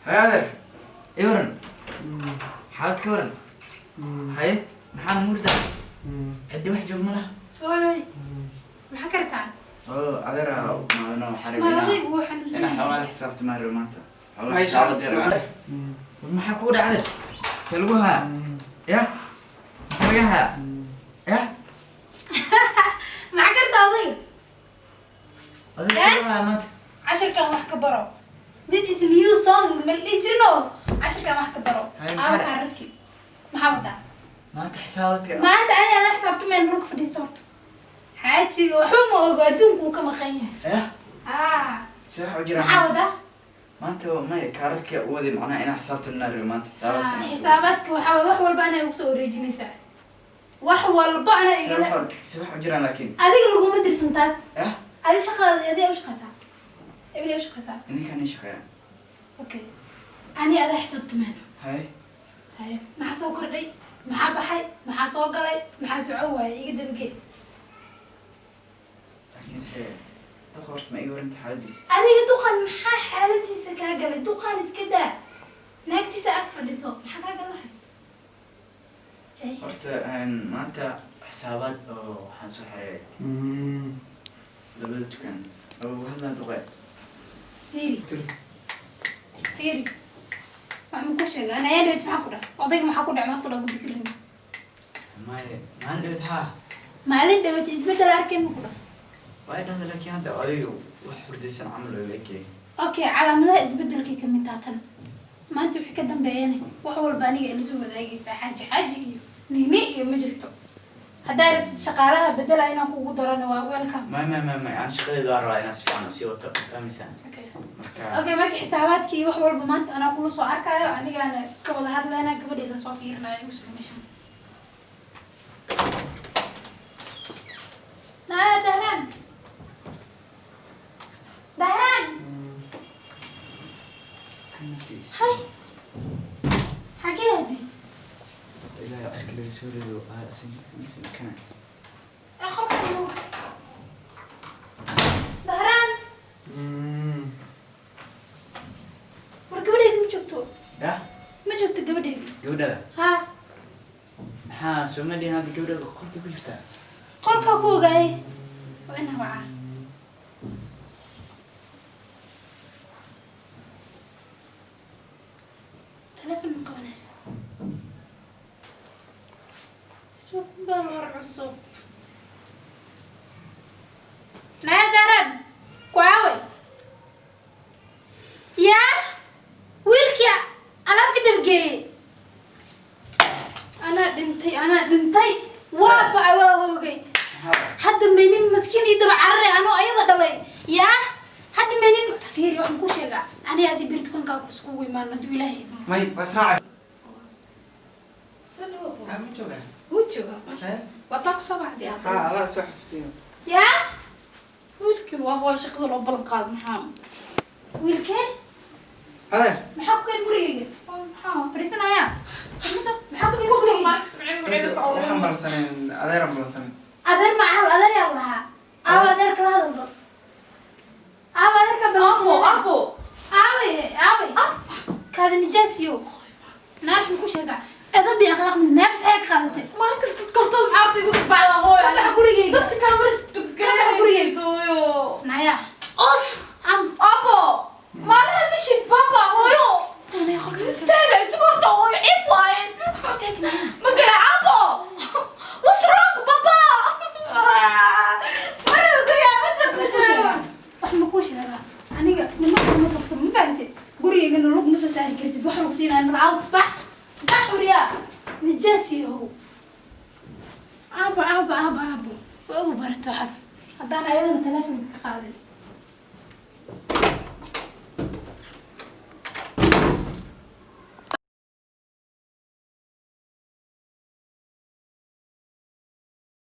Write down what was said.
هذا يورن حالك يورن هاي محل مرده عندي واحد جوج مله اوي ما حكرتها أدرى ما أنا حريم ما رضيق وحنوسين أنا حوالي حسابت مهر مانتا حوالي حسابت دير ما حكود عدل سلوها يا وياها يا ما حكرتها ضيق أدرى سلوها مانتا 10 كان wax ka baro this is a new song ma dhijino 10 كان wax ka baro aan ka arki maxaa wada maanta xisaabtay maanta ana xisaabtu meel rug fadhiisoto xaajiga wuxuu ma ogo adduunku ka maqan yahay sax u jira maxaa wada maanta ma kaararka wadi macnaa ina xisaabta naari maanta xisaabadka waxa wax walba ana ugu soo wareejinaysaa wax walba ana igala sax u jira laakiin adiga lagu ma dirsan taas adi shaqada adiga u shaqaysaa إبلي وش قصة؟ إني كان يشقى. أوكي. أنا هذا حسبت منه. هاي. ما حسوا كردي، ما حب حي، ما حسوا قلي، ما حسوا عوّة يقدر بكي. لكن دخلت ما يورنت حالتيس. أنا دخل محا حالتي سكا قلي دخل إسكدا. ناكتي سأكفر لصوب محا قال حس. قلت ما أنت حسابات أو حنسو حري. دبلت كان. أو هذا دقيق. فيري ما مكشجع أنا يا دوت محكورة وضيق محكورة ما طلع قلت كرني ما ندوت ها ما لين دوت إثبت الأركان مكورة وايد هذا لك هذا وضيق وحرد السنة عمله لك أوكي على ملا إثبت لك كم تاتنا ما أنت بحكي دم بياني وحول باني اللي ذاك حاجة نيني مجرته هذا ربط شغالها بدل أنا أقول درنا وويلكم ما أنا شغلي دار أنا سبحان وسيوة فهميسان اوكي ماكي حساباتكي wax walba maanta ana kula soo arkayo anigana ka wada hadlayna gabadheeda soo fiirinayo ugu soo meeshan دهران هاي حكيتي إلى أكل سوري وأسمع كمان أخذ دهران gabadheedi ma joogto ma joogto gabadheedi gabadheeda ha maxaa Soomaaliya hadda gabadheeda qolka ku jirtaa qolka ku ogaay waa ina waca telefoon ma qabanaysa suuq baa war cusub naya daran kuaway ya wiilkii alaab ka dabgeeyey anaa dhintay waa bacay waa hoogay hadda menin maskiin ii daba carare anoo ayada dhalay yaa hadda menin fiiri waxaan ku sheegaa ani adi bir dukankaaga iskugu imaano hadduu ilaahay idmo may wasraaca ma joogaa wuu joogaa maasha wataa ku soo baxday Allah soo xasuusiyo yaa wiilkii waa hoo shaqada loo ballan qaad maxaa wiilkee هذا maxaa ku keen gurigeyga maxaa fadhiisanaya fadhiiso maxaa ku keen gurigeyga waxaan marsanin adeeran marsanin adeer ma ahal adeer yaa lahaa aaw adeer kala hadaldo aaw adeer ka balan abo aaway kaada nijaasiyo naafta ku sheega edab iyo akhlaaq mid neefs ay ka qaadatay maalin kasta kortood maxaabtay ku bacda hooyo waxa gurigeyga dadka maris dugkana gurigeyga naya os ams abo مالها دشي بابا هويو استنى شو قلت هوي عيب واين استنى ما قال عبو وش رونق بابا انا بدي اعمل واحد ما كوش لا انا ما قفت ما فهمتي قري انه لوق مش سهل كرتي واحد وسينا من عاود تصبح تحوريا نجاسي هو ابو برتو حس هذا انا ايضا تلافن قاعد